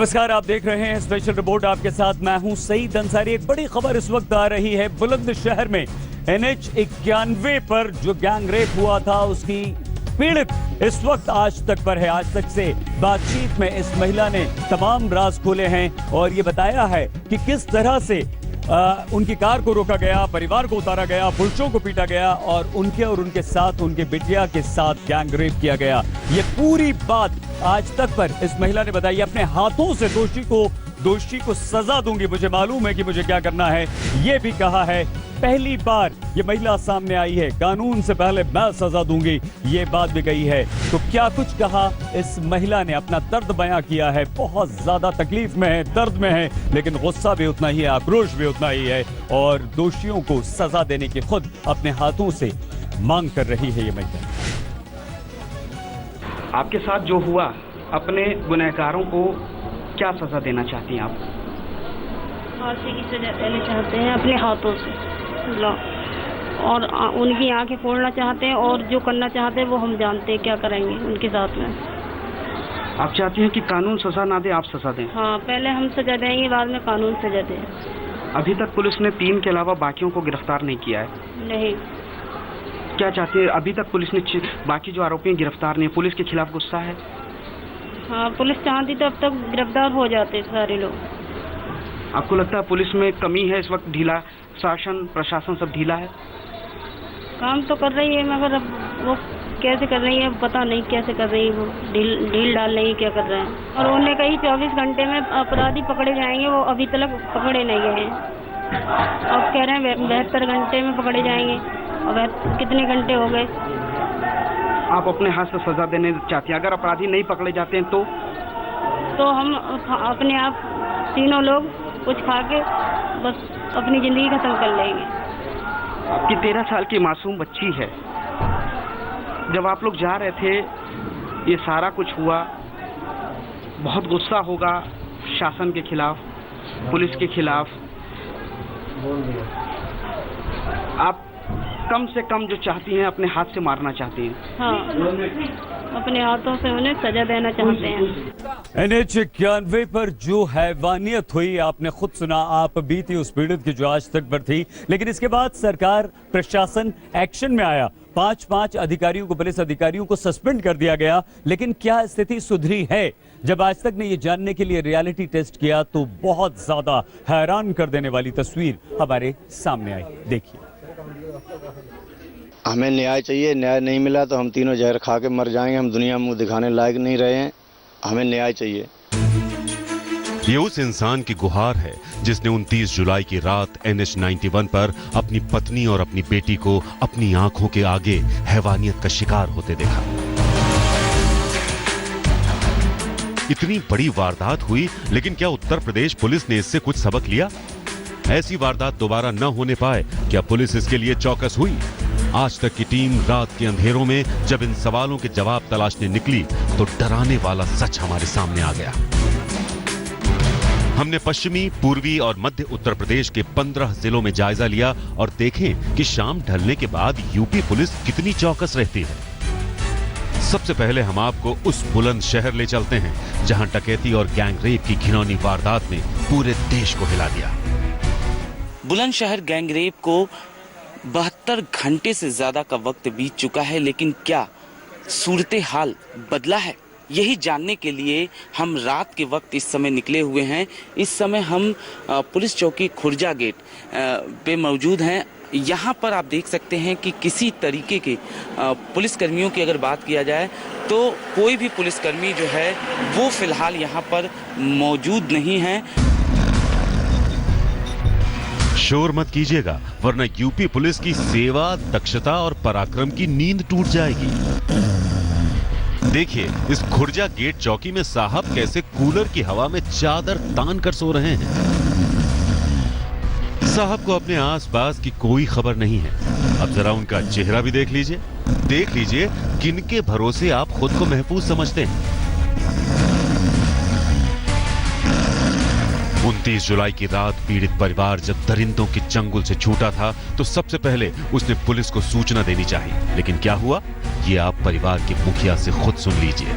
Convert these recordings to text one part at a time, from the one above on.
नमस्कार, आप देख रहे हैं स्पेशल रिपोर्ट। आपके साथ मैं हूं सईद अंसारी। एक बड़ी खबर इस वक्त आ रही है बुलंदशहर में NH 91 पर जो गैंग रेप हुआ था उसकी पीड़ित इस वक्त आज तक पर है। आज तक से बातचीत में इस महिला ने तमाम राज खोले हैं और ये बताया है कि किस तरह से उनकी कार को रोका गया, परिवार को उतारा गया, पुरुषों को पीटा गया और उनके साथ उनके बिटिया के साथ गैंग रेप किया गया। ये पूरी बात आज तक पर इस महिला ने बताई। अपने हाथों से दोषी को सजा दूंगी, मुझे मालूम है कि मुझे क्या करना है, ये भी कहा है। पहली बार ये महिला सामने आई है, कानून से पहले मैं सजा दूंगी, ये बात भी कही है। तो क्या कुछ कहा इस महिला ने, अपना दर्द बयां किया है। बहुत ज्यादा तकलीफ में है, दर्द में है, लेकिन गुस्सा भी उतना ही है, आक्रोश भी उतना ही है और दोषियों को सजा देने की खुद अपने हाथों से मांग कर रही है ये महिला। आपके साथ जो हुआ, अपने गुनहगारों को क्या सजा देना चाहती हैं आप? फांसी की सजा देना चाहते हैं अपने हाथों से, और उनकी आंखें फोड़ना चाहते हैं और जो करना चाहते हैं वो हम जानते हैं क्या करेंगे उनके साथ में। आप चाहती हैं कि कानून सजा ना दे, आप सजा दें? हाँ, पहले हम सजा देंगे, बाद में कानून सजा दे। अभी तक पुलिस ने 3 के अलावा बाकियों को गिरफ्तार नहीं किया है। नहीं। क्या चाहती है? अभी तक पुलिस ने बाकी जो आरोपी गिरफ्तार नहीं, पुलिस के खिलाफ गुस्सा है? हाँ, पुलिस चाहती तो अब तक गिरफ्तार हो जाते सारे लोग। आपको लगता है पुलिस में कमी है इस वक्त, ढीला शासन प्रशासन सब ढीला है? काम तो कर रही है मगर अब वो कैसे कर रही है पता नहीं, कैसे कर रही है वो, ढील डाल रही है, क्या कर रहे हैं। और उन्होंने कही 24 घंटे में अपराधी पकड़े जाएंगे, वो अभी तक पकड़े नहीं गए हैं। अब कह रहे हैं 72 घंटे में पकड़े जाएंगे, अब कितने घंटे हो गए। आप अपने हाथ से सजा देने चाहती हैं? अगर अपराधी नहीं पकड़े जाते हैं तो हम अपने आप तीनों लोग कुछ खा के बस अपनी जिंदगी खत्म कर लेंगे। आपकी 13 साल की मासूम बच्ची है। जब आप लोग जा रहे थे, ये सारा कुछ हुआ, बहुत गुस्सा होगा शासन के खिलाफ, पुलिस के खिलाफ। आप कम से कम जो चाहती हैं अपने हाथ से मारना चाहती हैं? हाँ, अपने हाथों से उन्हें सजा देना चाहते हैं। NH 91 पर जो हैवानियत हुई आपने खुद सुना, आप भी थी उस पीड़ित की जो आज तक पर थी। लेकिन इसके बाद सरकार प्रशासन एक्शन में आया, 5 अधिकारियों को, पुलिस अधिकारियों को सस्पेंड कर दिया गया। लेकिन क्या स्थिति सुधरी है? जब आज तक ने ये जानने के लिए रियलिटी टेस्ट किया तो बहुत ज्यादा हैरान कर देने वाली तस्वीर हमारे सामने आई। देखिए। हमें न्याय चाहिए, न्याय नहीं मिला तो हम तीनों जहर खा के मर जाएंगे। हम दुनिया में मुंह दिखाने लायक नहीं रहे हैं, हमें न्याय चाहिए। ये उस इंसान की गुहार है जिसने 29 जुलाई की रात NH 91 पर अपनी पत्नी और अपनी बेटी को अपनी आंखों के आगे हैवानियत का शिकार होते देखा। इतनी बड़ी वारदात हुई, लेकिन क्या उत्तर प्रदेश पुलिस ने इससे कुछ सबक लिया? ऐसी वारदात दोबारा न होने पाए, क्या पुलिस इसके लिए चौकस हुई? आज तक की टीम रात के अंधेरों में जब इन सवालों के जवाब तलाशने निकली तो डराने वाला सच हमारे सामने आ गया। हमने पश्चिमी, पूर्वी और मध्य उत्तर प्रदेश के 15 जिलों में जायजा लिया और देखें कि शाम ढलने के बाद यूपी पुलिस कितनी चौकस रहती है। सबसे पहले हम आपको उस बुलंदशहर ले चलते हैं जहां डकैती और गैंग रेप की घिनौनी वारदात ने पूरे देश को हिला दिया। बुलंदशहर गैंग रेप को 72 घंटे से ज्यादा का वक्त बीत चुका है, लेकिन क्या सूरत हाल बदला है? यही जानने के लिए हम रात के वक्त इस समय निकले हुए हैं। इस समय हम पुलिस चौकी खुर्जा गेट पे मौजूद हैं। यहाँ पर आप देख सकते हैं कि किसी तरीके के पुलिसकर्मियों की अगर बात किया जाए तो कोई भी पुलिसकर्मी जो है वो फिलहाल यहाँ पर मौजूद नहीं है। शोर मत कीजिएगा वरना यूपी पुलिस की सेवा, दक्षता और पराक्रम की नींद टूट जाएगी। देखिए इस खुर्जा गेट चौकी में साहब कैसे कूलर की हवा में चादर तान कर सो रहे हैं। साहब को अपने आसपास की कोई खबर नहीं है। अब जरा उनका चेहरा भी देख लीजिए किनके भरोसे आप खुद को महफूज समझते हैं। 29 जुलाई की रात पीड़ित परिवार जब दरिंदों के चंगुल से छूटा था तो सबसे पहले उसने पुलिस को सूचना देनी चाहिए। लेकिन क्या हुआ, ये आप परिवार के मुखिया से खुद सुन लीजिए।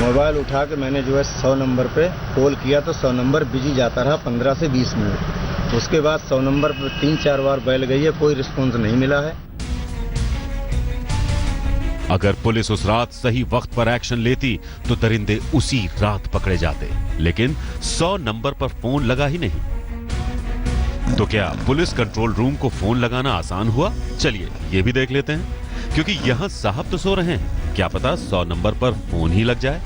मोबाइल उठा के मैंने जो है 100 नंबर पे कॉल किया तो 100 नंबर बिजी जाता रहा 15 से 20 मिनट। उसके बाद 100 नंबर पर 3-4 बार बैल गई है, कोई रिस्पॉन्स नहीं मिला है। अगर पुलिस उस रात सही वक्त पर एक्शन लेती तो दरिंदे उसी रात पकड़े जाते, लेकिन 100 नंबर पर फोन लगा ही नहीं। तो क्या पुलिस कंट्रोल रूम को फोन लगाना आसान हुआ? चलिए ये भी देख लेते हैं, क्योंकि यहां साहब तो सो रहे हैं, क्या पता 100 नंबर पर फोन ही लग जाए।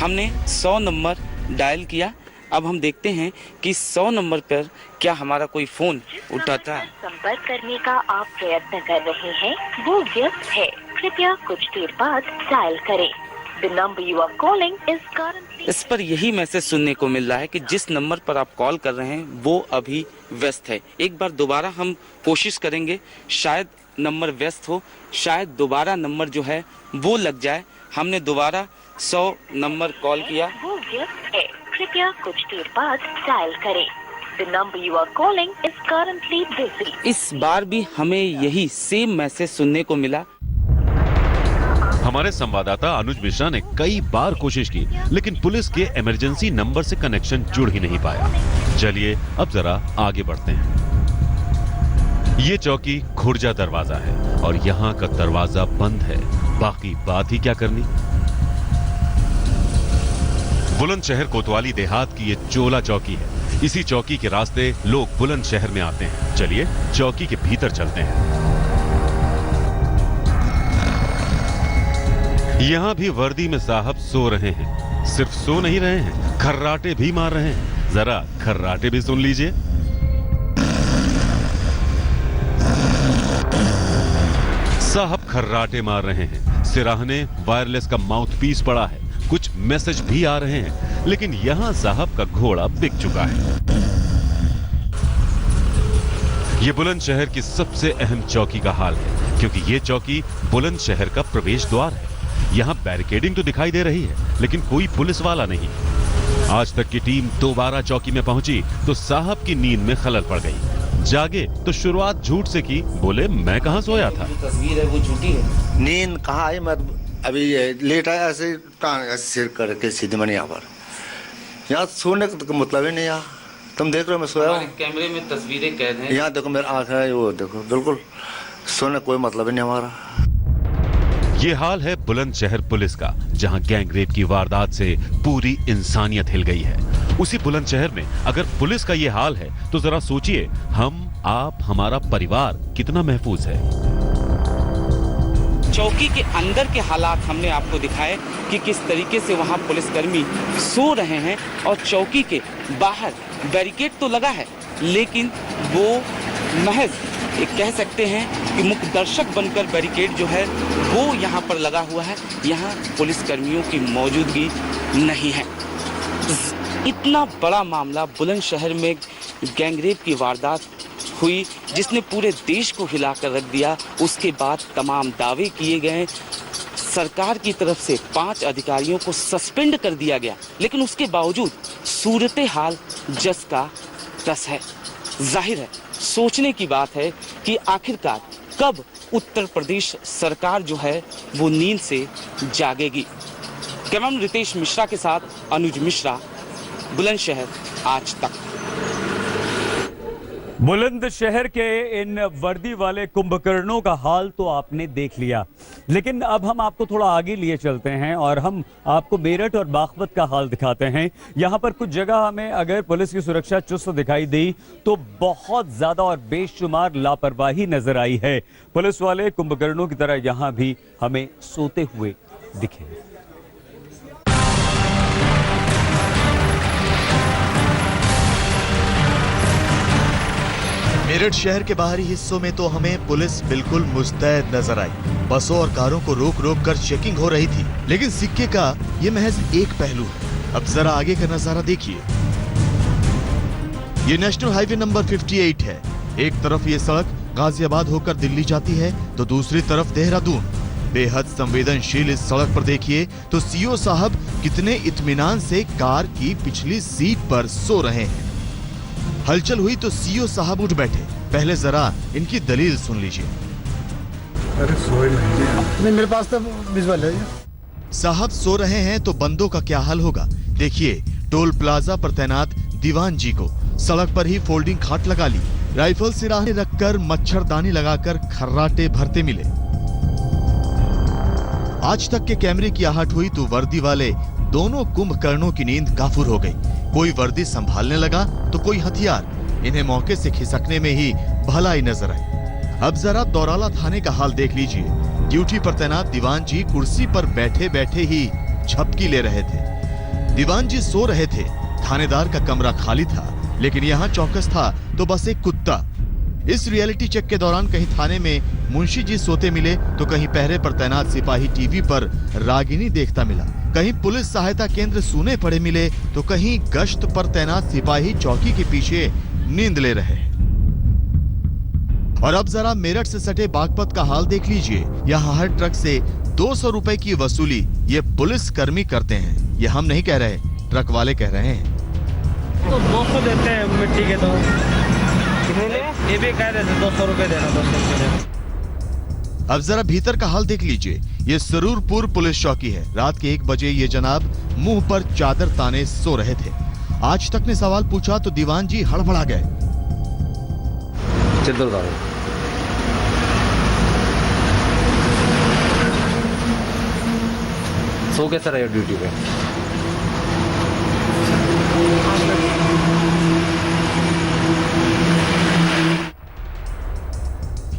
हमने 100 नंबर डायल किया। अब हम देखते हैं कि 100 नंबर पर क्या हमारा कोई फोन उठाता है। संपर्क करने का आप प्रयत्न कर रहे हैं वो व्यस्त है, कृपया कुछ देर बाद डायल करें। The number you are calling is currently... इस पर यही मैसेज सुनने को मिल रहा है कि जिस नंबर पर आप कॉल कर रहे हैं वो अभी व्यस्त है। एक बार दोबारा हम कोशिश करेंगे, शायद नंबर व्यस्त हो, शायद दोबारा नंबर जो है वो लग जाए। हमने दोबारा 100 नंबर कॉल किया। वो व्यस्त है, कृपया कुछ देर बाद डायल करें। The number you are calling is currently busy. इस बार भी हमें यही सेम मैसेज सुनने को मिला। हमारे संवाददाता अनुज मिश्रा ने कई बार कोशिश की, लेकिन पुलिस के इमरजेंसी नंबर से कनेक्शन जुड़ ही नहीं पाया। चलिए अब जरा आगे बढ़ते हैं। ये चौकी खुर्जा दरवाजा है और यहाँ का दरवाजा बंद है, बाकी बात ही क्या करनी। बुलंदशहर कोतवाली देहात की ये चोला चौकी है। इसी चौकी के रास्ते लोग बुलंदशहर में आते हैं। चलिए चौकी के भीतर चलते हैं। यहां भी वर्दी में साहब सो रहे हैं। सिर्फ सो नहीं रहे हैं, खर्राटे भी मार रहे हैं। जरा खर्राटे भी सुन लीजिए। साहब खर्राटे मार रहे हैं। सिराहने वायरलेस का माउथपीस पड़ा है, कुछ मैसेज भी आ रहे हैं, लेकिन यहां साहब का घोड़ा बिक चुका है। यह बुलंदशहर की सबसे अहम चौकी का हाल है, क्योंकि यह चौकी बुलंदशहर का प्रवेश द्वार है। यहां बैरिकेडिंग तो दिखाई दे रही है, लेकिन कोई पुलिस वाला नहीं। आज तक की टीम दोबारा चौकी में पहुंची तो साहब की नींद में खलल पड़ गई। जागे तो शुरुआत झूठ से की, बोले मैं कहां सोया था। तस्वीर है वो झूठी है। नींद कहाँ आई, मैं अभी लेट आया, ऐसे टांग सिर करके सीधे मैंने यहाँ पर, यहाँ सोने का तो मतलब ही नहीं। यहाँ तुम देख रहे हो मैं सोया हूँ, कैमरे में तस्वीरें कैद हैं। यहाँ देखो मेरी आँख है, वो देखो, बिल्कुल सोने कोई मतलब ही नहीं हमारा। ये हाल है बुलंदशहर पुलिस का, जहां गैंगरेप की वारदात से पूरी इंसानियत हिल गई है। उसी बुलंदशहर में अगर पुलिस का ये हाल है तो जरा सोचिए, हम, आप, हमारा परिवार कितना महफूज है। चौकी के अंदर के हालात हमने आपको दिखाए कि किस तरीके से वहां पुलिसकर्मी सो रहे हैं और चौकी के बाहर बैरिकेड तो लगा है, लेकिन वो महज एक कह सकते हैं कि मुख्य दर्शक बनकर बैरिकेड जो है वो यहाँ पर लगा हुआ है। यहाँ पुलिसकर्मियों की मौजूदगी नहीं है। इतना बड़ा मामला बुलंदशहर में गैंगरेप की वारदात हुई जिसने पूरे देश को हिलाकर रख दिया। उसके बाद तमाम दावे किए गए, सरकार की तरफ से 5 अधिकारियों को सस्पेंड कर दिया गया, लेकिन उसके बावजूद सूरत हाल जस का तस है। जाहिर है, सोचने की बात है कि आखिरकार कब उत्तर प्रदेश सरकार जो है वो नींद से जागेगी। कैमरामैन रितेश मिश्रा के साथ अनुज मिश्रा, बुलंदशहर आज तक। बुलंदशहर के इन वर्दी वाले कुंभकर्णों का हाल तो आपने देख लिया, लेकिन अब हम आपको थोड़ा आगे लिए चलते हैं और हम आपको मेरठ और बागपत का हाल दिखाते हैं। यहाँ पर कुछ जगह हमें अगर पुलिस की सुरक्षा चुस्त दिखाई दी तो बहुत ज्यादा और बेशुमार लापरवाही नजर आई है। पुलिस वाले कुंभकर्णों की तरह यहाँ भी हमें सोते हुए दिखे। मेरठ शहर के बाहरी हिस्सों में तो हमें पुलिस बिल्कुल मुस्तैद नजर आई। बसों और कारों को रोक रोक कर चेकिंग हो रही थी, लेकिन सिक्के का ये महज एक पहलू है। अब जरा आगे का नजारा देखिए। ये नेशनल हाईवे नंबर 58 है। एक तरफ ये सड़क गाजियाबाद होकर दिल्ली जाती है तो दूसरी तरफ देहरादून। बेहद संवेदनशील इस सड़क पर देखिए तो सीओ साहब कितने इत्मीनान से कार की पिछली सीट पर सो रहे हैं। हलचल हुई तो सीओ साहब उठ बैठे। पहले जरा इनकी दलील सुन लीजिए। अरे सोए नहीं, मेरे पास तो विजुअल है। साहब सो रहे हैं तो बंदों का क्या हाल होगा। देखिए टोल प्लाजा पर तैनात दीवान जी को सड़क पर ही फोल्डिंग खाट लगा ली, राइफल सिराहे रखकर मच्छरदानी लगाकर खर्राटे भरते मिले। आज तक के कैमरे की आहट हुई तो वर्दी वाले दोनों कुंभकर्णों की नींद गाफुर हो गई। कोई वर्दी संभालने लगा तो कोई हथियार। इन्हें मौके से खिसकने में ही भलाई नजर आई। अब जरा दौराला थाने का हाल देख लीजिए। ड्यूटी पर तैनात दीवान जी कुर्सी पर बैठे बैठे ही झपकी ले रहे थे। दीवान जी सो रहे थे, थानेदार का कमरा खाली था, लेकिन यहाँ चौकस था तो बस एक कुत्ता। इस रियलिटी चेक के दौरान कहीं थाने में मुंशी जी सोते मिले तो कहीं पहरे पर तैनात सिपाही टीवी पर रागिनी देखता मिला, कहीं पुलिस सहायता केंद्र सूने पड़े मिले तो कहीं गश्त पर तैनात सिपाही चौकी के पीछे नींद ले रहे। और अब जरा मेरठ से सटे बागपत का हाल देख लीजिए। यहाँ हर ट्रक से 200 रुपए की वसूली ये पुलिस कर्मी करते हैं। ये हम नहीं कह रहे, ट्रक वाले कह रहे हैं। तो 200 देते हैं मिट्टी के, तो ये भी कह रहे थे 200 रुपए देना, 200 रुपए देना। अब जरा भीतर का हाल देख लीजिए। ये सरूरपुर पुलिस चौकी है। रात के 1 बजे ये जनाब मुंह पर चादर ताने सो रहे थे। आज तक ने सवाल पूछा तो दीवान जी हड़बड़ा गए। सो कैसा रहे ड्यूटी पे?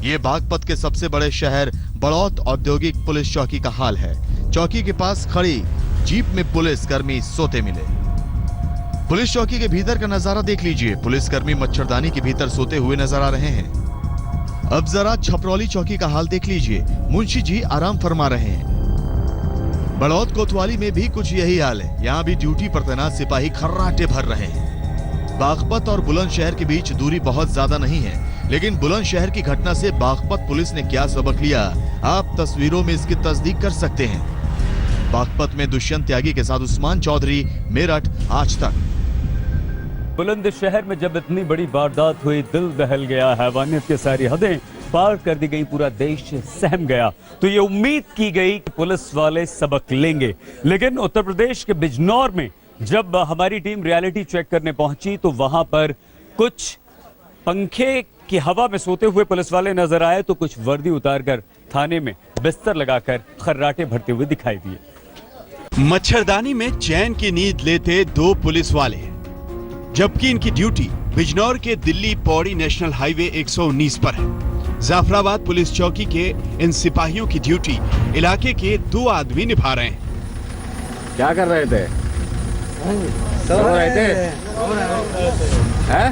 ये बागपत के सबसे बड़े शहर बड़ौत औद्योगिक पुलिस चौकी का हाल है। चौकी के पास खड़ी जीप में पुलिस कर्मी सोते मिले। पुलिस चौकी के भीतर का नजारा देख लीजिए। पुलिसकर्मी मच्छरदानी के भीतर सोते हुए नजर आ रहे हैं। अब जरा छपरौली चौकी का हाल देख लीजिए। मुंशी जी आराम फरमा रहे हैं। बड़ौत कोतवाली में भी कुछ यही हाल है। यहाँ भी ड्यूटी पर तैनात सिपाही खर्राटे भर रहे हैं। बागपत और बुलंदशहर के बीच दूरी बहुत ज्यादा नहीं है, लेकिन बुलंदशहर की घटना से बागपत पुलिस ने क्या सबक लिया, आप तस्वीरों में इसकी तस्दीक कर सकते हैं। बागपत में दुष्यंत त्यागी के साथ उस्मान चौधरी, मेरठ, आज तक। बुलंदशहर में जब इतनी बड़ी वारदात हुई, दिल दहल गया, हैवानियत की सारी हदें पार कर दी गई, पूरा देश सहम गया। तो ये उम्मीद की गई कि पुलिस वाले सबक लेंगे। लेकिन उत्तर प्रदेश के बिजनौर में जब हमारी टीम रियलिटी चेक करने पहुंची तो वहां पर कुछ पंखे की हवा में सोते हुए पुलिस वाले नजर आए तो कुछ वर्दी उतारकर थाने में बिस्तर लगाकर खर्राटे भरते हुए दिखाई दिए। मच्छरदानी में चैन की नींद लेते 2 पुलिस वाले, जबकि इनकी ड्यूटी बिजनौर के दिल्ली पौड़ी नेशनल हाईवे 119 पर है। जाफराबाद पुलिस चौकी के इन सिपाहियों की ड्यूटी इलाके के 2 आदमी निभा रहे हैं। क्या कर रहे थे? सो रहे थे। हैं?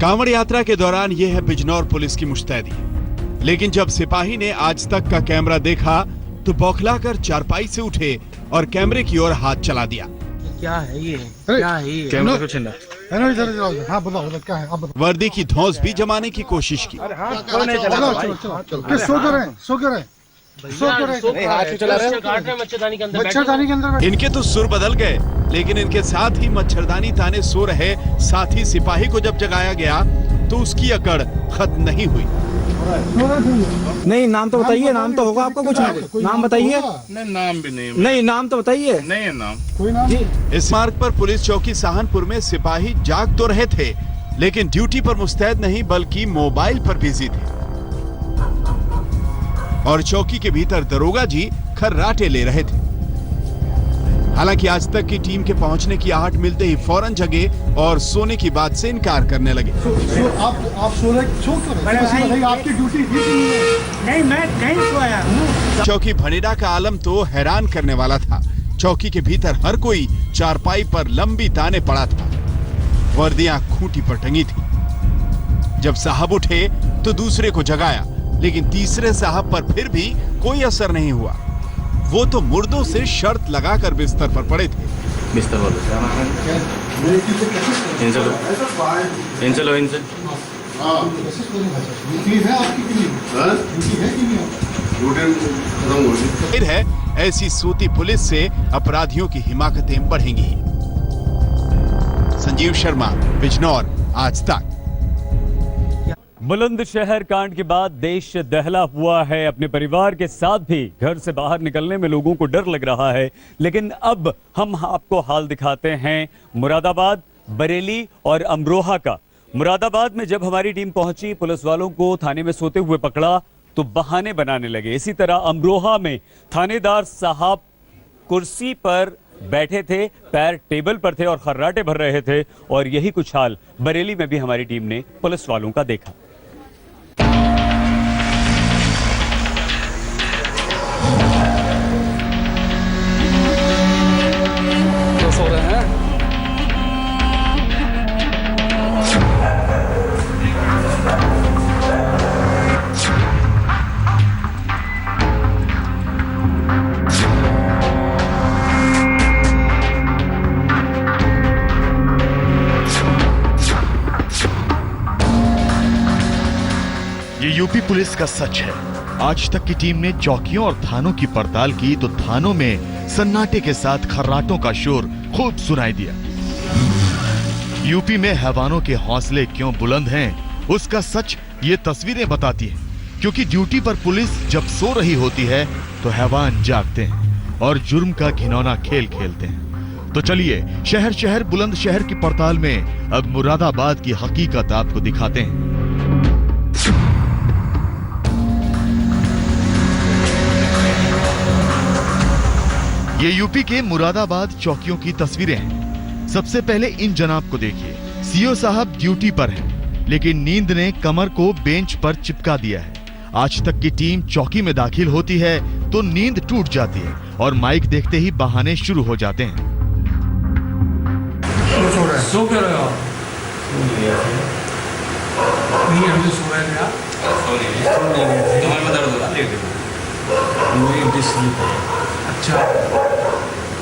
कांवड़ यात्रा के दौरान यह है बिजनौर पुलिस की मुस्तैदी। लेकिन जब सिपाही ने आज तक का कैमरा देखा तो बौखलाकर चारपाई से उठे और कैमरे की ओर हाथ चला दिया। क्या है ये? क्या है ये? कैमरा को छीना। हाँ बताओ क्या है? वर्दी की धौंस भी जमाने की कोशिश की। इनके तो सुर बदल गए, लेकिन इनके साथ ही मच्छरदानी ताने सो रहे साथी सिपाही को जब जगाया गया तो उसकी अकड़ खत्म नहीं हुई। नहीं, नाम तो बताइए। नाम तो होगा आपका कुछ ना कुछ। नाम बताइए। नहीं, नाम भी नहीं। नहीं, नाम तो बताइए। नहीं नाम, कोई नाम जी। इस मार्ग पर पुलिस चौकी सहारनपुर में सिपाही जाग तो रहे थे, लेकिन ड्यूटी पर मुस्तैद नहीं बल्कि मोबाइल पर बिजी थे। और चौकी के भीतर दरोगा जी खर्राटे ले रहे थे। हालांकि आज तक की टीम के पहुंचने की आहट मिलते ही फौरन जगे और सोने की बात से इनकार करने लगे। आप सो रहे, आपकी ड्यूटी थी? नहीं, मैं कहीं सोया हूँ। चौकी भनेडा का आलम तो हैरान करने वाला था। चौकी के भीतर हर कोई चारपाई पर लंबी ताने पड़ा था। वर्दियां खूंटी पर टंगी थी। जब साहब उठे तो दूसरे को जगाया, लेकिन तीसरे साहब पर फिर भी कोई असर नहीं हुआ। वो तो मुर्दों से शर्त लगाकर बिस्तर पर पड़े थे। बिस्तर वाले फिर है ऐसी सूती पुलिस से अपराधियों की हिमाकतें बढ़ेंगी। संजीव शर्मा, बिजनौर, आज तक। बुलंदशहर कांड के बाद देश दहला हुआ है। अपने परिवार के साथ भी घर से बाहर निकलने में लोगों को डर लग रहा है। लेकिन अब हम आपको हाल दिखाते हैं मुरादाबाद, बरेली और अमरोहा का। मुरादाबाद में जब हमारी टीम पहुंची, पुलिस वालों को थाने में सोते हुए पकड़ा तो बहाने बनाने लगे। इसी तरह अमरोहा में थानेदार साहब कुर्सी पर बैठे थे, पैर टेबल पर थे और खर्राटे भर रहे थे। और यही कुछ हाल बरेली में भी हमारी टीम ने पुलिस वालों का देखा। सो रहे हैं। ये यूपी पुलिस का सच है। आज तक की टीम ने चौकियों और थानों की पड़ताल की तो थानों में सन्नाटे के साथ खर्राटों का शोर खूब सुनाई दिया। यूपी में हैवानों के हौसले क्यों बुलंद हैं, उसका सच ये तस्वीरें बताती हैं। क्योंकि ड्यूटी पर पुलिस जब सो रही होती है तो हैवान जागते हैं और जुर्म का घिनौना खेल खेलते हैं। तो चलिए शहर शहर बुलंदशहर की पड़ताल में अब मुरादाबाद की हकीकत आपको दिखाते हैं। ये यूपी के मुरादाबाद चौकियों की तस्वीरें हैं। सबसे पहले इन जनाब को देखिए। सीओ साहब ड्यूटी पर हैं, लेकिन नींद ने कमर को बेंच पर चिपका दिया है। आज तक की टीम चौकी में दाखिल होती है तो नींद टूट जाती है और माइक देखते ही बहाने शुरू हो जाते हैं। सो क्यों रहे हो? नहीं, हम तो सो रहे थे यार। अच्छा,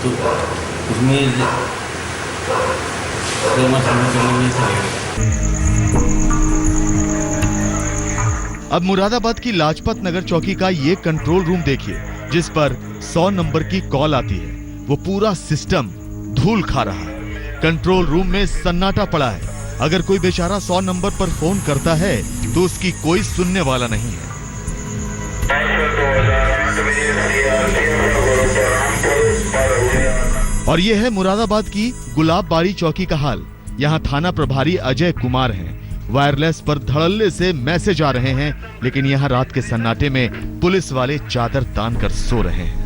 तो उसमें अब मुरादाबाद की लाजपत नगर चौकी का ये कंट्रोल रूम देखिए, जिस पर 100 नंबर की कॉल आती है। वो पूरा सिस्टम धूल खा रहा है। कंट्रोल रूम में सन्नाटा पड़ा है। अगर कोई बेचारा 100 नंबर पर फोन करता है तो उसकी कोई सुनने वाला नहीं है। और ये है मुरादाबाद की गुलाबबाड़ी चौकी का हाल। यहाँ थाना प्रभारी अजय कुमार हैं। वायरलेस पर धड़ल्ले से मैसेज आ रहे हैं, लेकिन यहाँ रात के सन्नाटे में पुलिस वाले चादर तान कर सो रहे हैं।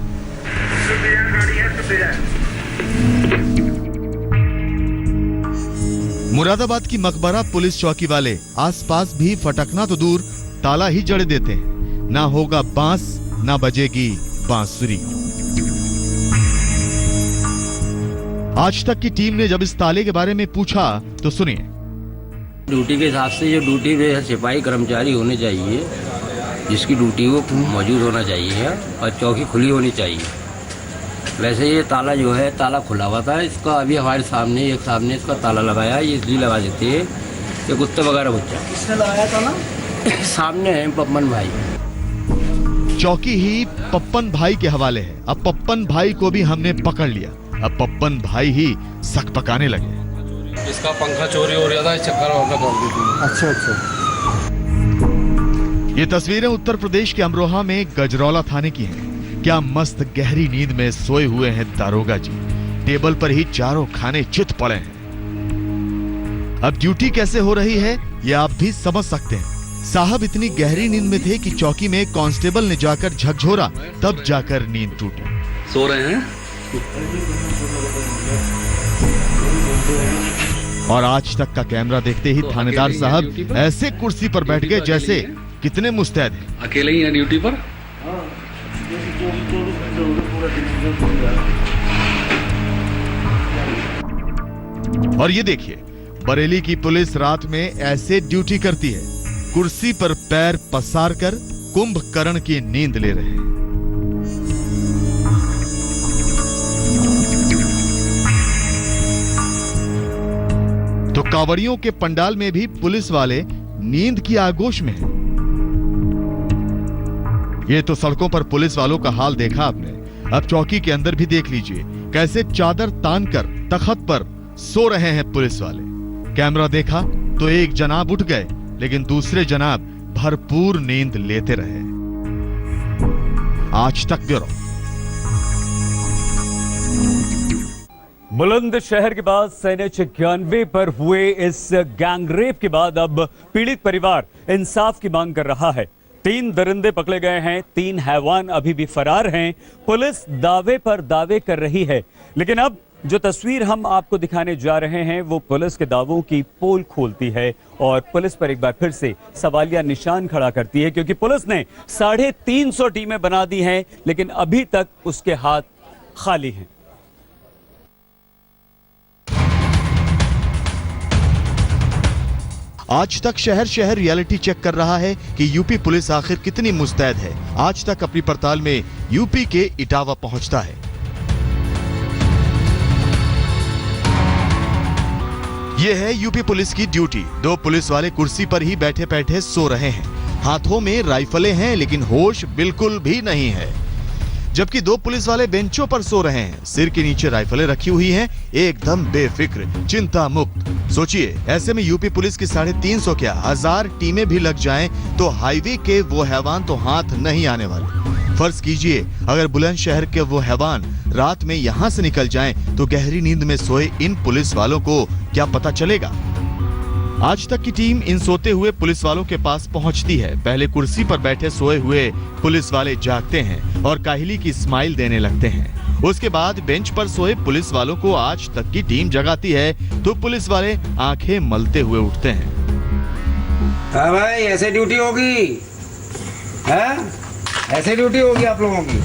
मुरादाबाद की मकबरा पुलिस चौकी वाले आसपास भी फटकना तो दूर, ताला ही जड़ देते हैं। ना होगा बांस, ना बजेगी बांसुरी। आज तक की टीम ने जब इस ताले के बारे में पूछा तो सुनिए। ड्यूटी के हिसाब से जो ड्यूटी में सिपाही कर्मचारी होने चाहिए, जिसकी ड्यूटी वो मौजूद होना चाहिए और चौकी खुली होनी चाहिए। वैसे ये ताला जो है, ताला खुला हुआ था। इसका अभी हमारे सामने इसका ताला लगाया। ये इसलिए लगा देते हैं कि कुत्ते वगैरह बच्चा। किसने लगाया ताला? सामने है पप्पन भाई। चौकी ही पप्पन भाई के हवाले है। अब पप्पन भाई को भी हमने पकड़ लिया। अब पप्पन भाई ही सक पकाने लगे। इसका पंखा चोरी हो रहा था, इस चक्कर में कर दी थी। अच्छा। ये तस्वीरें उत्तर प्रदेश के अमरोहा में गजरौला थाने की हैं। क्या मस्त गहरी नींद में सोए हुए हैं दारोगा जी। टेबल पर ही चारों खाने चित पड़े हैं। अब ड्यूटी कैसे हो रही है ये आप भी समझ सकते हैं। साहब इतनी गहरी नींद में थे कि चौकी में कांस्टेबल ने जाकर झकझोरा, तब जाकर नींद टूटी। सो रहे हैं। और आज तक का कैमरा देखते ही थानेदार साहब ऐसे कुर्सी पर बैठ गए जैसे कितने मुस्तैद हैं। अकेले ही हैं ड्यूटी पर। और ये देखिए, बरेली की पुलिस रात में ऐसे ड्यूटी करती है। कुर्सी पर पैर पसार कर कुंभकर्ण की नींद ले रहे हैं। तो कांवड़ियों के पंडाल में भी पुलिस वाले नींद की आगोश में हैं। ये तो सड़कों पर पुलिस वालों का हाल देखा आपने। अब चौकी के अंदर भी देख लीजिए कैसे चादर तानकर तखत पर सो रहे हैं पुलिस वाले। कैमरा देखा तो एक जनाब उठ गए लेकिन दूसरे जनाब भरपूर नींद लेते रहे। आज तक ब्यूरो। बुलंदशहर के बाद NH 91 पर हुए इस गैंगरेप के बाद अब पीड़ित परिवार इंसाफ की मांग कर रहा है। 3 दरिंदे पकड़े गए हैं, 3 हैवान अभी भी फरार हैं। पुलिस दावे पर दावे कर रही है, लेकिन अब जो तस्वीर हम आपको दिखाने जा रहे हैं वो पुलिस के दावों की पोल खोलती है और पुलिस पर एक बार फिर से सवालिया निशान खड़ा करती है, क्योंकि पुलिस ने 350 टीमें बना दी हैं, लेकिन अभी तक उसके हाथ खाली हैं। आज तक शहर शहर रियलिटी चेक कर रहा है कि यूपी पुलिस आखिर कितनी मुस्तैद है। आज तक अपनी पड़ताल में यूपी के इटावा पहुंचता है। यह है यूपी पुलिस की ड्यूटी। 2 पुलिस वाले कुर्सी पर ही बैठे बैठे सो रहे हैं। हाथों में राइफलें हैं, लेकिन होश बिल्कुल भी नहीं है। जबकि 2 पुलिस वाले बेंचों पर सो रहे हैं, सिर के नीचे राइफलें रखी हुई हैं, एकदम बेफिक्र, चिंता मुक्त। सोचिए, ऐसे में यूपी पुलिस की 350 क्या 1000 टीमें भी लग जाएं तो हाईवे के वो हैवान तो हाथ नहीं आने वाले। फर्ज कीजिए अगर बुलंदशहर के वो हैवान रात में यहाँ से निकल जाएं तो गहरी नींद में सोए इन पुलिस वालों को क्या पता चलेगा। आज तक की टीम इन सोते हुए पुलिस वालों के पास पहुंचती है। पहले कुर्सी पर बैठे सोए हुए पुलिस वाले जागते हैं और काहिली की स्माइल देने लगते हैं। उसके बाद बेंच पर सोए पुलिस वालों को आज तक की टीम जगाती है तो पुलिस वाले आंखें मलते हुए उठते हैं। हाँ भाई, ऐसे ड्यूटी होगी, है? ऐसे ड्यूटी होगी आप लोगों की।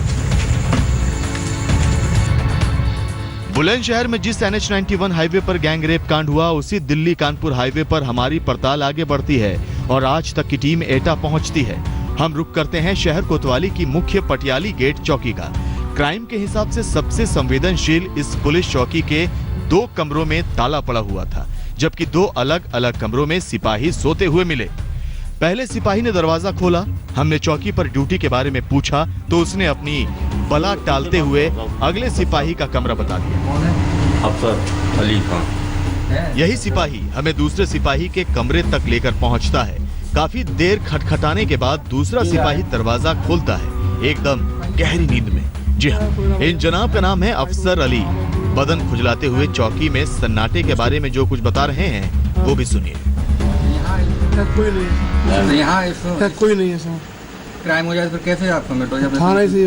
बुलंदशहर में जिस NH 91 हाईवे पर गैंगरेप कांड हुआ, उसी दिल्ली कानपुर हाईवे पर हमारी पड़ताल आगे बढ़ती है और आज तक की टीम एटा पहुंचती है। हम रुक करते हैं शहर कोतवाली की मुख्य पटियाली गेट चौकी का। क्राइम के हिसाब से सबसे संवेदनशील इस पुलिस चौकी के 2 कमरों में ताला पड़ा हुआ था, जबकि 2 अलग अलग कमरों में सिपाही सोते हुए मिले। पहले सिपाही ने दरवाजा खोला। हमने चौकी पर ड्यूटी के बारे में पूछा तो उसने अपनी बला टालते हुए अगले सिपाही का कमरा बता दिया। अफसर अली खान। यही सिपाही हमें दूसरे सिपाही के कमरे तक लेकर पहुंचता है। काफी देर खटखटाने के बाद दूसरा सिपाही दरवाजा खोलता है, एकदम गहरी नींद में। जी हाँ, इन जनाब का नाम है अफसर अली। बदन खुजलाते हुए चौकी में सन्नाटे के बारे में जो कुछ बता रहे हैं वो भी सुनिए। कोई नहीं है, यहाँ कोई नहीं है सर। क्राइम हो जाए तो कैसे आप कमेंट हो जाए? थाने से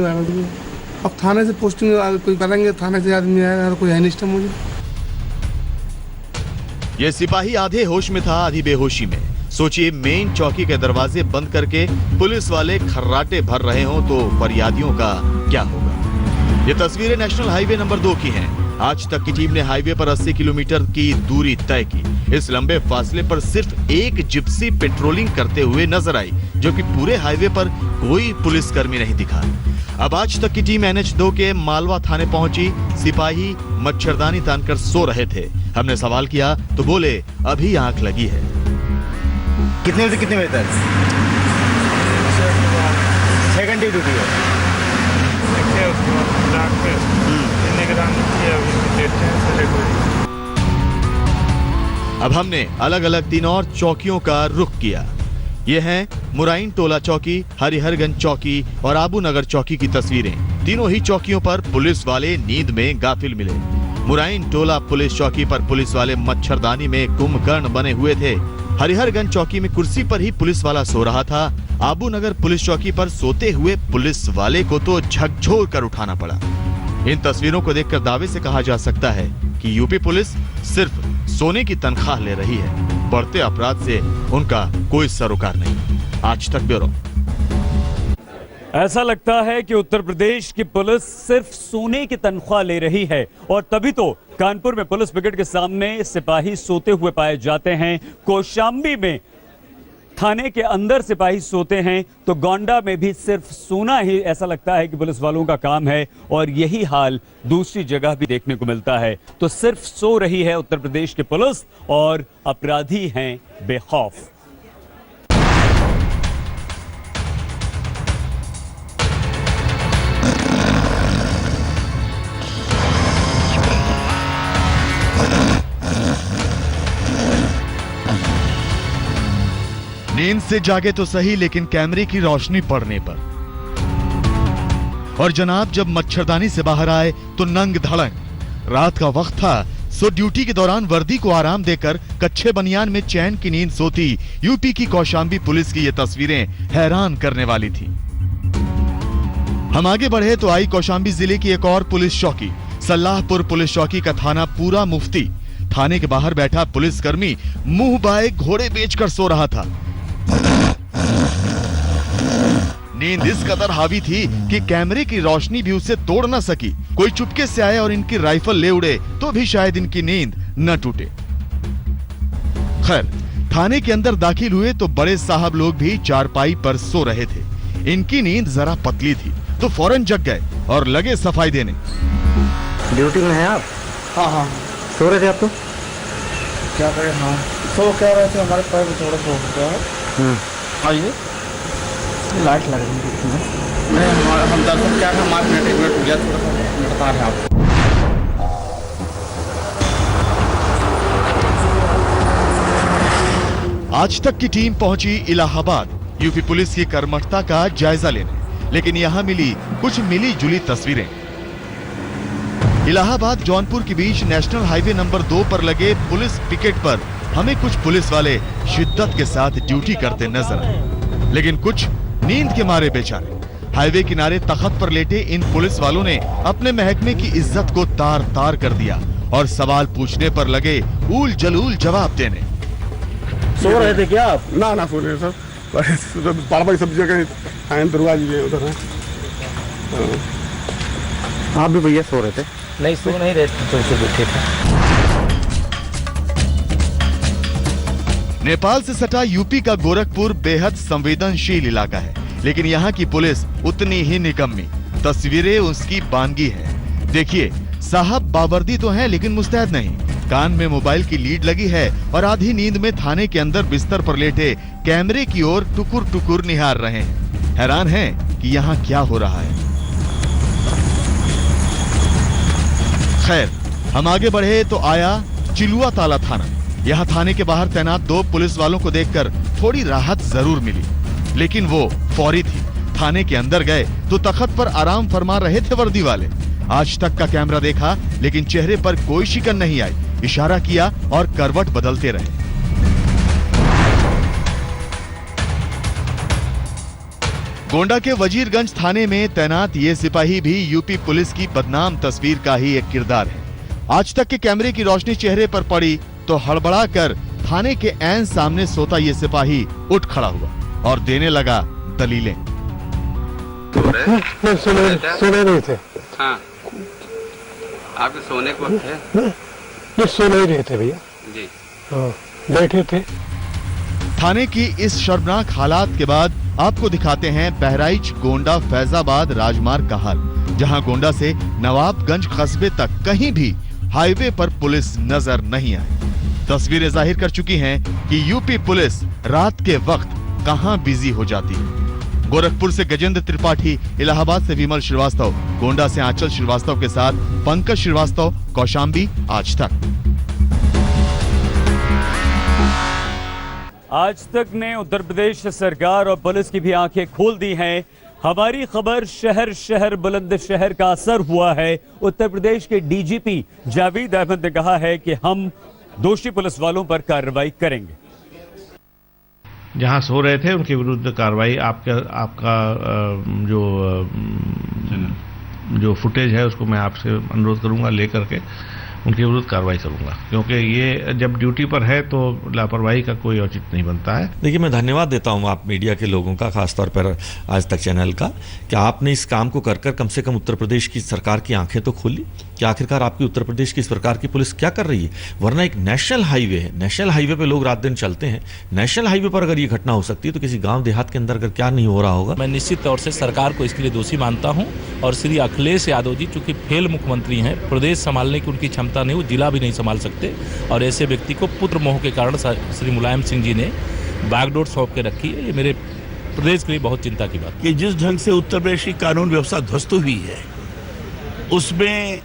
अब थाने से पोस्टिंग कोई करेंगे, थाने से आदमी आएगा, कोई है नहीं सिस्टम मुझे। ये सिपाही आधे होश में था, आधी बेहोशी में। सोचिए, मेन चौकी के दरवाजे बंद करके पुलिस वाले खर्राटे भर रहे हों तो फरियादियों का क्या होगा। ये तस्वीरें नेशनल हाईवे नंबर 2 की हैं। आज तक की टीम ने हाईवे पर 80 किलोमीटर की दूरी तय की। इस लंबे फासले पर सिर्फ एक जिप्सी पेट्रोलिंग करते हुए नजर आई, जबकि पूरे हाईवे पर कोई पुलिसकर्मी नहीं दिखा। अब आज तक की टीम NH 2 के मालवा थाने पहुंची। सिपाही मच्छरदानी तानकर सो रहे थे। हमने सवाल किया तो बोले अभी आंख लगी है। कितने बजे तक? 6 घंटे ड्यूटी है। अब हमने अलग अलग 3 और चौकियों का रुख किया। ये हैं मुराइन टोला चौकी, हरिहरगंज चौकी और आबू नगर चौकी की तस्वीरें। तीनों ही चौकियों पर पुलिस वाले नींद में गाफिल मिले। मुराइन टोला पुलिस चौकी पर पुलिस वाले मच्छरदानी में कुंभकर्ण बने हुए थे। हरिहरगंज चौकी में कुर्सी पर ही पुलिस वाला सो रहा था। आबू नगर पुलिस चौकी पर सोते हुए पुलिस वाले को तो झकझोर कर उठाना पड़ा। इन तस्वीरों को देखकर दावे से कहा जा सकता है कि यूपी पुलिस सिर्फ सोने की तनख्वाह ले रही है। बढ़ते अपराध से उनका कोई सरोकार नहीं। आज तक ब्यूरो। ऐसा लगता है कि उत्तर प्रदेश की पुलिस सिर्फ सोने की तनख्वाह ले रही है और तभी तो कानपुर में पुलिस ब्रिगेड के सामने सिपाही सोते हुए पाए जाते हैं। कौशाम्बी में थाने के अंदर सिपाही सोते हैं तो गोंडा में भी सिर्फ सोना ही ऐसा लगता है कि पुलिस वालों का काम है और यही हाल दूसरी जगह भी देखने को मिलता है। तो सिर्फ सो रही है उत्तर प्रदेश की पुलिस और अपराधी हैं बेखौफ। नींद से जागे तो सही, लेकिन कैमरे की रोशनी पड़ने पर। और जनाब जब मच्छरदानी से बाहर आए तो नंग धड़ंग। रात का वक्त था, सो ड्यूटी के दौरान वर्दी को आराम देकर कच्छे बनियान में चैन की नींद सोती यूपी की कौशाम्बी पुलिस की ये तस्वीरें हैरान करने वाली थी। हम आगे बढ़े तो आई कौशाम्बी जिले की एक और पुलिस चौकी, सल्लाहपुर पुलिस चौकी का थाना पूरा मुफ्ती। थाने के बाहर बैठा पुलिसकर्मी मुंह बाए घोड़े बेचकर सो रहा था। नींद इस कदर हावी थी कि कैमरे की रोशनी भी उसे तोड़ न सकी। कोई चुपके से आए और इनकी राइफल ले उड़े तो भी शायद इनकी नींद न टूटे। खैर, थाने के अंदर दाखिल हुए तो बड़े साहब लोग भी चारपाई पर सो रहे थे। इनकी नींद जरा पतली थी तो फौरन जग गए और लगे सफाई देने। ड्यूटी में है आप? हाँ हाँ। सो रहे थे आप? तो क्या करें? हाँ, सो कह रहे थे, हमारे पैर में थोड़ा सो गया है। आइए, लाइट लग रही है। नहीं, हम दर्शन क्या है, हमारे मिनट 1 मिनट हो गया, थोड़ा सा बता रहे हैं आपको। आज तक की टीम पहुंची इलाहाबाद यूपी पुलिस की कर्मठता का जायजा लेने, लेकिन यहां कुछ मिली जुली तस्वीरें। इलाहाबाद जौनपुर के बीच नेशनल हाईवे नंबर 2 पर लगे पुलिस पिकेट पर हमें कुछ पुलिस वाले शिद्दत के साथ ड्यूटी करते नजर आए, लेकिन कुछ नींद के मारे बेचारे। हाईवे किनारे तख्त पर लेटे इन पुलिस वालों ने अपने महकमे की इज्जत को तार तार कर दिया और सवाल पूछने पर लगे ऊल जलूल जवाब देने। सो रहे थे क्या आप? ना ना, सो रहे सर, बड़ा सब जगह आए, दुर्गा जी उधर है। आप भी भैया सो रहे थे? नहीं, सो नहीं रहे थे, तो बैठे थे। नेपाल से सटा यूपी का गोरखपुर बेहद संवेदनशील इलाका है, लेकिन यहाँ की पुलिस उतनी ही निकम्मी। तस्वीरें उसकी बानगी है। देखिए, साहब बावर्दी तो हैं लेकिन मुस्तैद नहीं। कान में मोबाइल की लीड लगी है और आधी नींद में थाने के अंदर बिस्तर पर लेटे कैमरे की ओर टुकुर टुकुर निहार रहे हैं। हैरान हैं कि यहाँ क्या हो रहा है। खैर, हम आगे बढ़े तो आया चिलुआ ताला थाना। यहाँ थाने के बाहर तैनात 2 पुलिस वालों को देखकर थोड़ी राहत जरूर मिली, लेकिन वो फौरी थी। थाने के अंदर गए तो तख्त पर आराम फरमा रहे थे वर्दी वाले। आज तक का कैमरा देखा, लेकिन चेहरे पर कोई शिकन नहीं आई। इशारा किया और करवट बदलते रहे। गोंडा के वजीरगंज थाने में तैनात ये सिपाही भी यूपी पुलिस की बदनाम तस्वीर का ही एक किरदार है। आज तक के कैमरे की रोशनी चेहरे पर पड़ी तो हड़बड़ा कर थाने के ऐन सामने सोता ये सिपाही उठ खड़ा हुआ और देने लगा दलीलें। सोने नहीं थे। हाँ, आपके सोने को थे? ये सो नहीं रहे थे भैया जी। हाँ, बैठे थे। थाने की इस शर्मनाक हालात के बाद आपको दिखाते हैं बहराइच गोंडा फैजाबाद राजमार्ग का हाल, जहां गोंडा से नवाबगंज कस्बे तक कहीं भी हाईवे पर पुलिस नजर नहीं आई। तस्वीरें जाहिर कर चुकी हैं कि यूपी पुलिस रात के वक्त कहां बिजी हो जाती है। गोरखपुर से गजेंद्र त्रिपाठी, इलाहाबाद से विमल श्रीवास्तव, गोंडा से आंचल श्रीवास्तव के साथ पंकज श्रीवास्तव, कौशाम्बी, आज तक। आज तक ने उत्तर प्रदेश सरकार और पुलिस की भी आंखें खोल दी हैं। हमारी खबर शहर शहर बुलंदशहर का असर हुआ है। उत्तर प्रदेश के डीजीपी जावेद अहमद ने कहा है कि हम दोषी पुलिस वालों पर कार्रवाई करेंगे। जहां सो रहे थे उनके विरुद्ध कार्रवाई आपका जो फुटेज है उसको मैं आपसे अनुरोध करूंगा लेकर के उनके विरुद्ध कार्रवाई करूंगा, क्योंकि ये जब ड्यूटी पर है तो लापरवाही का कोई औचित्य नहीं बनता है। देखिए, मैं धन्यवाद देता हूं आप मीडिया के लोगों का, खासतौर पर आज तक चैनल का, कि आपने इस काम को कर कम से कम उत्तर प्रदेश की सरकार की आंखें तो खोली कि आखिरकार आपकी उत्तर प्रदेश की सरकार की पुलिस क्या कर रही है। वरना एक नेशनल हाईवे है, नेशनल हाईवे पे लोग रात दिन चलते हैं। नेशनल हाईवे पर अगर ये घटना हो सकती है तो किसी गाँव देहात के अंदर अगर क्या नहीं हो रहा होगा। मैं निश्चित तौर से सरकार को इसके लिए दोषी मानता हूँ और श्री अखिलेश यादव जी चूंकि फेल मुख्यमंत्री हैं, प्रदेश संभालने की उनकी क्षमता नहीं, वो जिला भी नहीं संभाल सकते, और ऐसे व्यक्ति को पुत्र मोह के कारण श्री मुलायम सिंह जी ने बागडोर सौंप के रखी है। ये मेरे प्रदेश के लिए बहुत चिंता की बात कि जिस ढंग से उत्तर प्रदेश की कानून व्यवस्था ध्वस्त हुई है, उसमें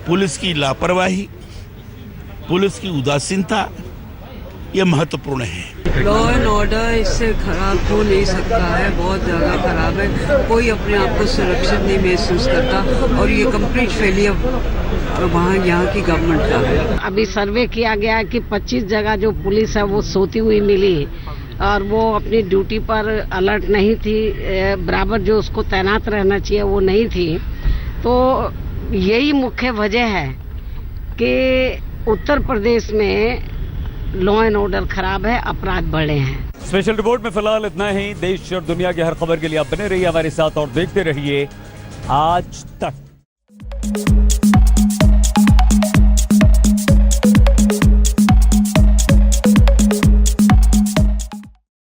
पुलिस की लापरवाही, पुलिस की उदासीनता, ये महत्वपूर्ण है। लॉ एंड ऑर्डर इससे खराब हो नहीं सकता है, बहुत ज़्यादा खराब है। कोई अपने आप को सुरक्षित नहीं महसूस करता और ये कंप्लीट फेलियर वहाँ यहाँ की गवर्नमेंट का है। अभी सर्वे किया गया कि 25 जगह जो पुलिस है वो सोती हुई मिली और वो अपनी ड्यूटी पर अलर्ट नहीं थी, बराबर जो उसको तैनात रहना चाहिए वो नहीं थी। तो यही मुख्य वजह है कि उत्तर प्रदेश में लॉ एंड ऑर्डर खराब है, अपराध बढ़े हैं। स्पेशल रिपोर्ट में फिलहाल इतना ही। देश और दुनिया की हर खबर के लिए आप बने रहिए हमारे साथ और देखते रहिए आज तक।